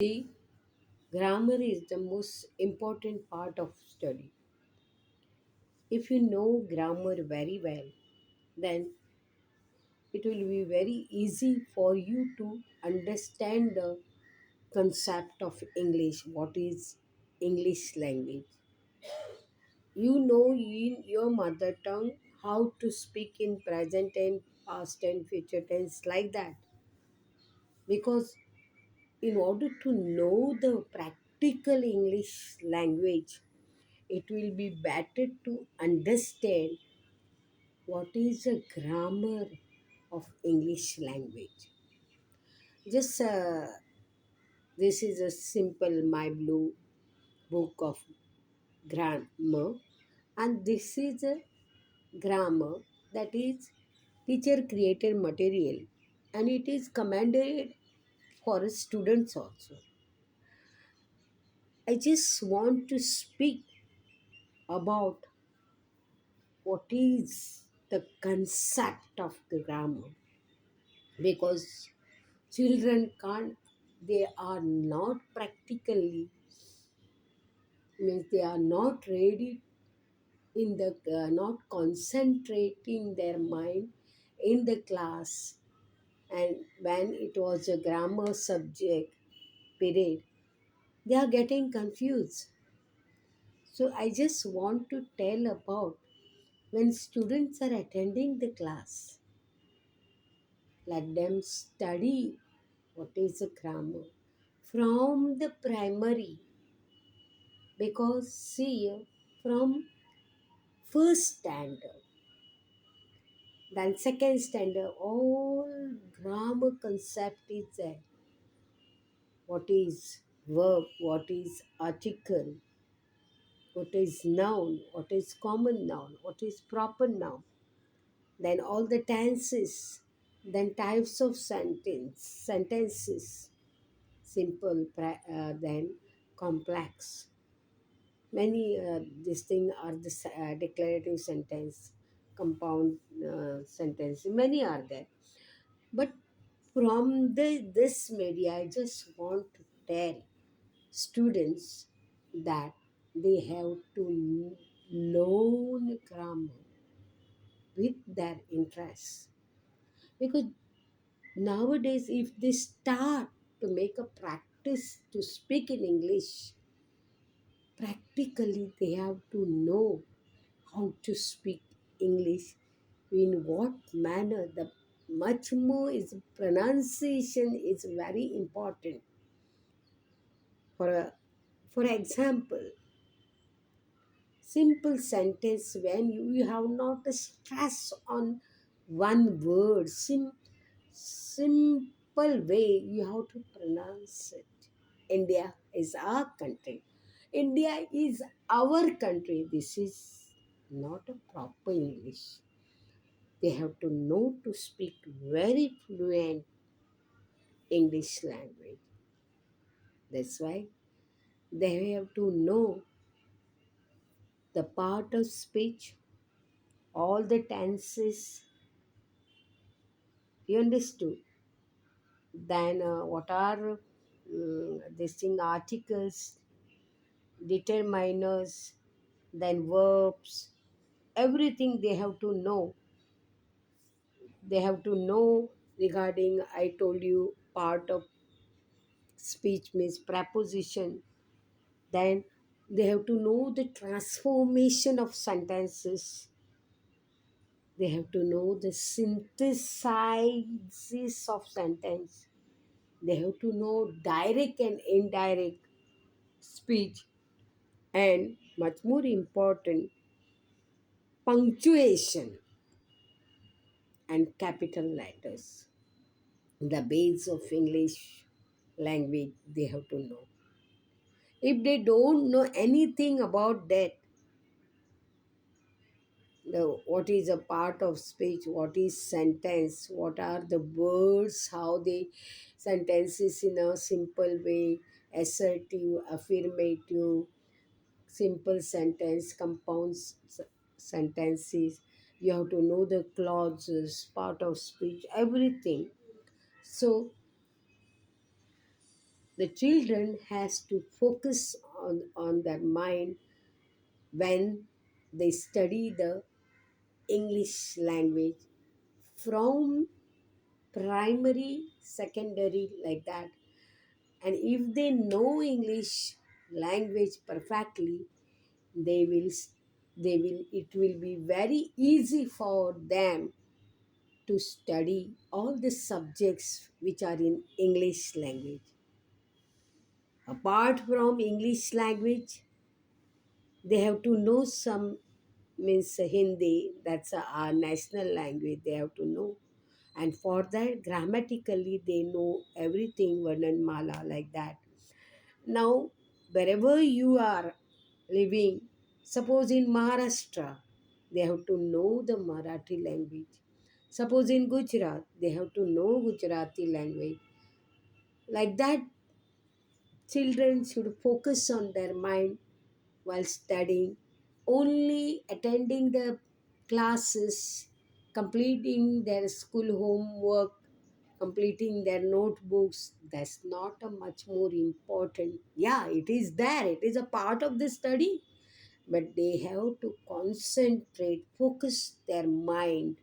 See, grammar is the most important part of study. If you know grammar very well, then it will be very easy for you to understand the concept of English. What is English language? You know in your mother tongue how to speak in present and past and future tense like that. Because in order to know the practical English language, it will be better to understand what is the grammar of English language. Just this is a simple My Blue book of grammar, and this is a grammar that is teacher created material, and it is commanded for students also. I just want to speak about what is the concept of the grammar, because children can't, they are not practically, means they are not ready in the not concentrating their mind in the class, and when it was a grammar subject period, they are getting confused. So I just want to tell about when students are attending the class, let them study what is a grammar from the primary, because see, from first standard, then second standard, all grammar concept is there. What is verb, what is article, what is noun, what is common noun, what is proper noun, then all the tenses, then types of sentences, simple, then complex. Many these things are the declarative sentence, compound sentence. Many are there, but from this media, I just want to tell students that they have to learn grammar with their interests, because nowadays if they start to make a practice to speak in English, practically they have to know how to speak English, in what manner, the much more is pronunciation is very important. For a, for example, simple sentence, when you have not a stress on one word, simple way you have to pronounce it. India is our country. India is our country. This is not a proper English. They have to know to speak very fluent English language. That's why they have to know the part of speech, all the tenses, you understood. Then what are this thing, articles, determiners, then verbs, everything they have to know. They have to know regarding, I told you, part of speech means preposition. Then they have to know the transformation of sentences. They have to know the synthesis of sentence. They have to know direct and indirect speech, and much more important, punctuation and capital letters. The base of English language they have to know. If they don't know anything about that, the what is a part of speech, what is sentence, what are the words, how they sentences in a simple way, assertive, affirmative, simple sentence, compound sentences, you have to know the clauses, part of speech, everything. So The children has to focus on their mind when they study the English language from primary, secondary, like that. And if they know English language perfectly, they will it will be very easy for them to study all the subjects which are in English language. Apart from English language, they have to know some, means Hindi, that's our national language, they have to know. And for that, grammatically, they know everything, Varnamala, like that. Now, wherever you are living, suppose in Maharashtra, they have to know the Marathi language. Suppose in Gujarat, they have to know Gujarati language. Like that, children should focus on their mind while studying, only attending the classes, completing their school homework, completing their notebooks. That's not a much more important. Yeah, it is there, it is a part of the study, but they have to concentrate, focus their mind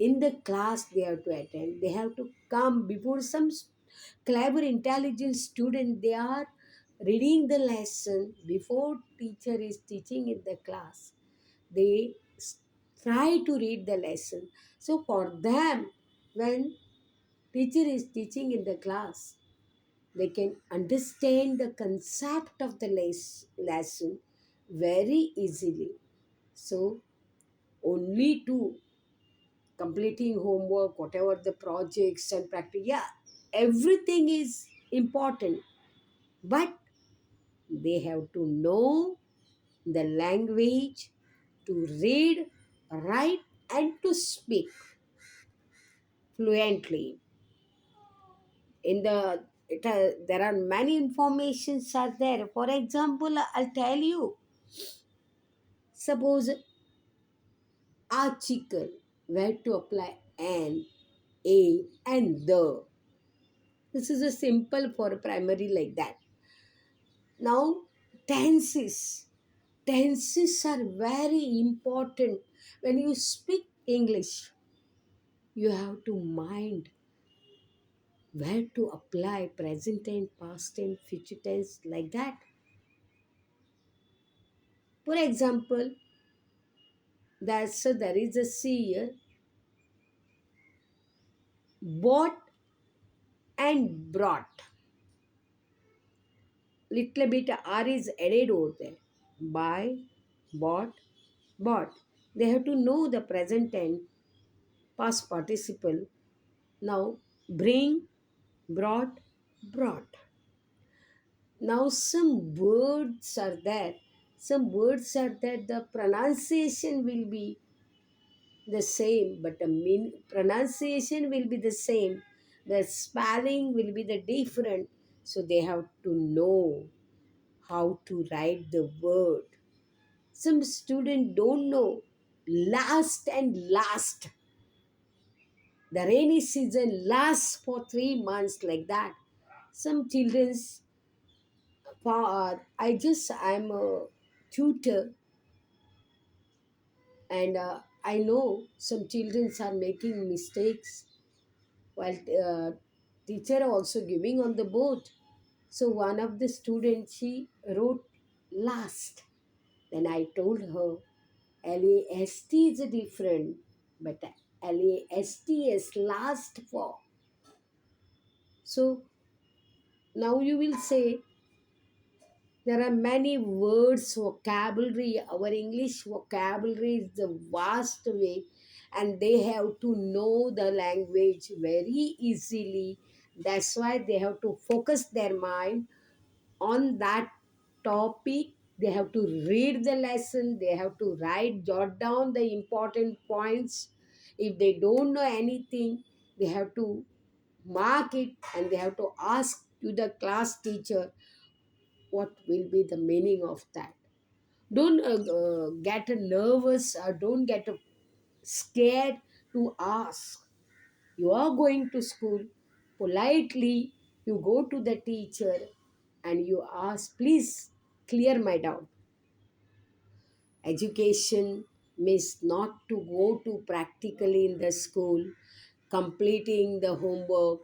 in the class they have to attend. They have to come before some clever, intelligent student. They are reading the lesson before teacher is teaching in the class. They try to read the lesson. So for them, when teacher is teaching in the class, they can understand the concept of the lesson very easily. So only to completing homework, whatever the projects and practice, yeah, everything is important, but they have to know the language to read, write, and to speak fluently. In there are many informations are there. For example, I'll tell you. Suppose article, where to apply an, a, and the. This is a simple for primary, like that. Now, tenses. Tenses are very important. When you speak English, you have to mind where to apply present tense, past tense, future tense, like that. For example, there is a C here, bought and brought. Little bit R is added over there. Buy, bought, bought. They have to know the present tense, past participle. Now, bring, brought, brought. Now, some words are there. Some words are that the pronunciation will be the same, but the pronunciation will be the same. The spelling will be the different. So they have to know how to write the word. Some students don't know last and last. The rainy season lasts for 3 months, like that. Some children's I'm a tutor, and I know some children are making mistakes while teacher also giving on the board. So one of the students, she wrote last. Then I told her LAST is different, but LAST is last for. So now you will say there are many words, vocabulary. Our English vocabulary is the vast way, and they have to know the language very easily. That's why they have to focus their mind on that topic. They have to read the lesson, they have to write, jot down the important points. If they don't know anything, they have to mark it, and they have to ask to the class teacher what will be the meaning of that. Don't get nervous, or don't get scared to ask. You are going to school politely, You go to the teacher and you ask, please clear my doubt. Education means not to go to practically in the school, completing the homework,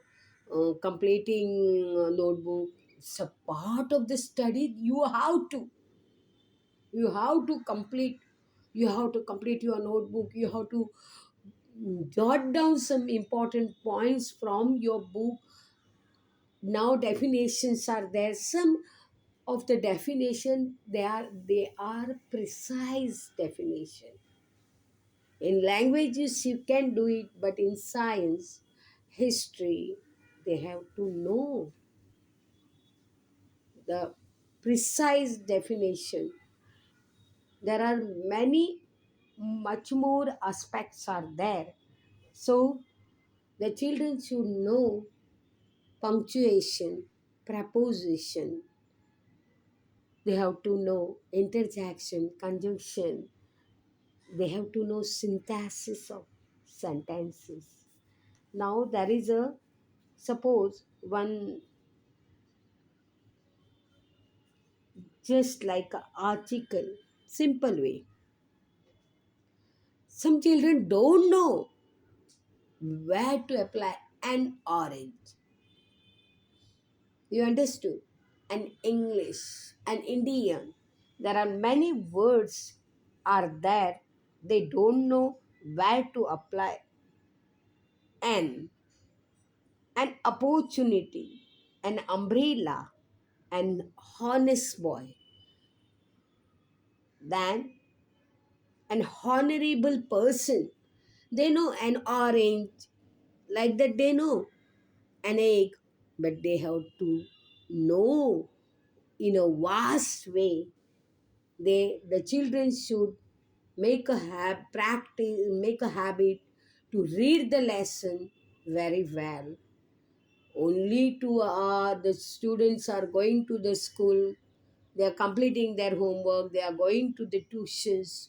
completing notebook. It's a part of the study. You have to complete. You have to complete your notebook. You have to jot down some important points from your book. Now definitions are there. Some of the definition, they are precise definition. In languages you can do it, but in science, history, they have to know the precise definition. There are many, much more aspects are there. So the children should know punctuation, preposition. They have to know interjection, conjunction. They have to know synthesis of sentences. Now there is a, suppose one, just like a article, simple way. Some children don't know where to apply an orange. You understood? An English, an Indian. There are many words are there. They don't know where to apply an opportunity, an umbrella, an honest boy, then an honorable person. They know an orange, like that they know an egg, but they have to know in a vast way. The children should make a habit to read the lesson very well. Only to the students are going to the school, they are completing their homework, they are going to the tuitions.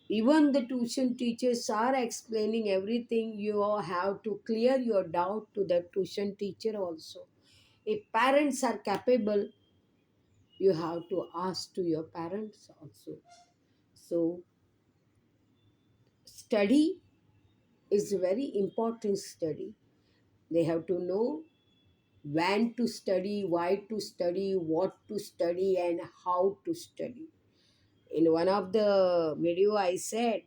Even the tuition teachers are explaining everything. You have to clear your doubt to the tuition teacher also. If parents are capable, you have to ask to your parents also. So study is a very important study. They have to know when to study, why to study, what to study, and how to study. In one of the video I said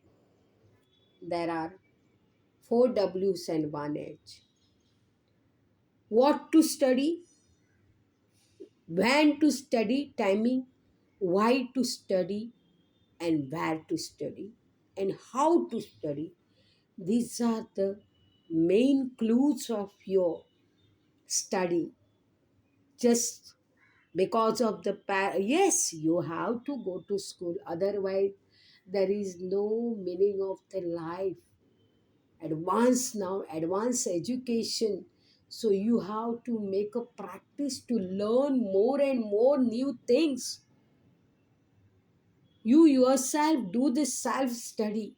there are four W's and one H. What to study, when to study, timing, why to study, and where to study, and how to study. These are the main clues of your study. Just because of the yes, you have to go to school, otherwise there is no meaning of the life. Advanced now, advanced education, so you have to make a practice to learn more and more new things. You yourself do the self study,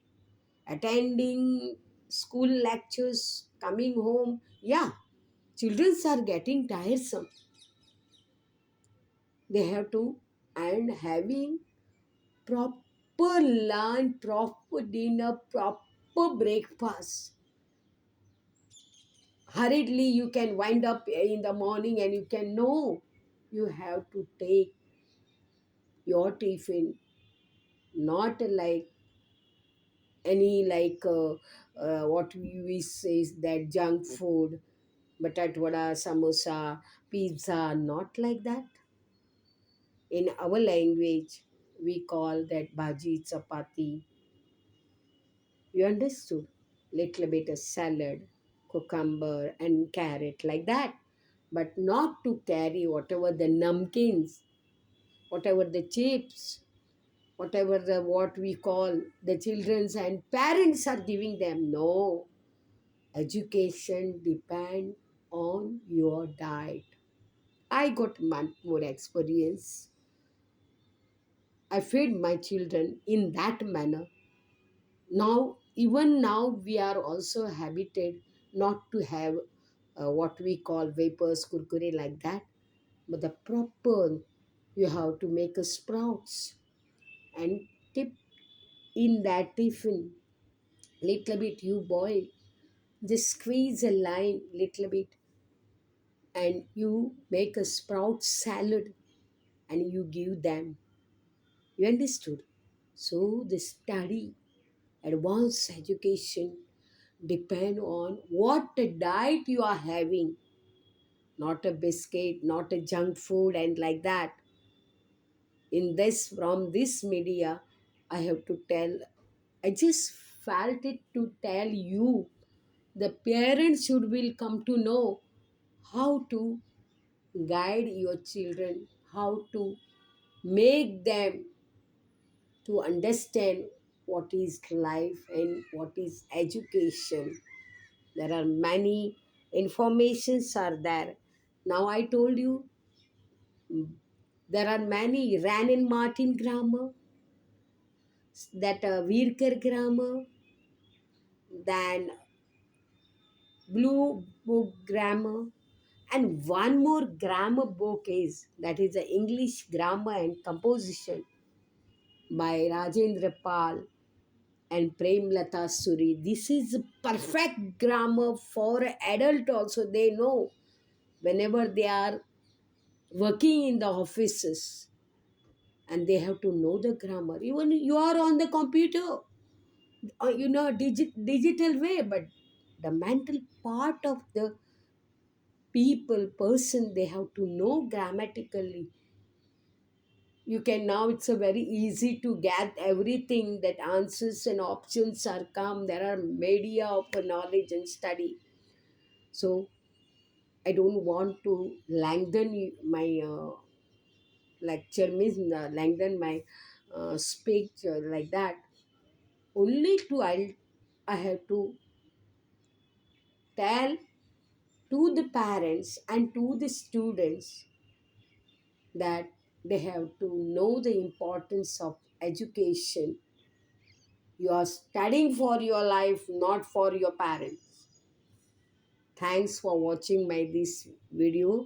attending school lectures, coming home. Yeah, children are getting tiresome. They have to, and having proper lunch, proper dinner, proper breakfast. Hurriedly you can wind up in the morning and you can know you have to take your tiffin, not like any like what we say is that junk food, batat vada, samosa, pizza, not like that. In our language we call that bhaji, chapati. You understood? Little bit of salad, cucumber, and carrot, like that. But not to carry whatever the namkins, whatever the chips, whatever the what we call the children's and parents are giving them. No. Education depend on your diet. I got much more experience. I feed my children in that manner. Now, even now, we are also habited not to have what we call vapors, kurkure, like that. But the proper, you have to make a sprouts and tip in that tiffin. Little bit you boil, just squeeze a lime little bit, and you make a sprout salad and you give them. You understood? So the study, advanced education depend on what diet you are having, not a biscuit, not a junk food, and like that. In this, from this media, I have to tell, I just felt it to tell you, the parents should will come to know how to guide your children, how to make them to understand what is life and what is education. There are many informations are there. Now I told you, there are many Ran and Martin grammar, that Virkar grammar, then Blue Book grammar, and one more grammar book is, that is the English grammar and composition by Rajendra Pal and Premlata Suri. This is perfect grammar for adult also. They know whenever they are working in the offices, and they have to know the grammar. Even you are on the computer, digital way, but the mental part of the person, they have to know grammatically. You can now, it's a very easy to get everything, that answers and options are come, there are media of knowledge and study. So I don't want to lengthen my lecture, means lengthen my speech like that. Only to I have to tell to the parents and to the students that they have to know the importance of education. You are studying for your life, not for your parents. Thanks for watching my this video.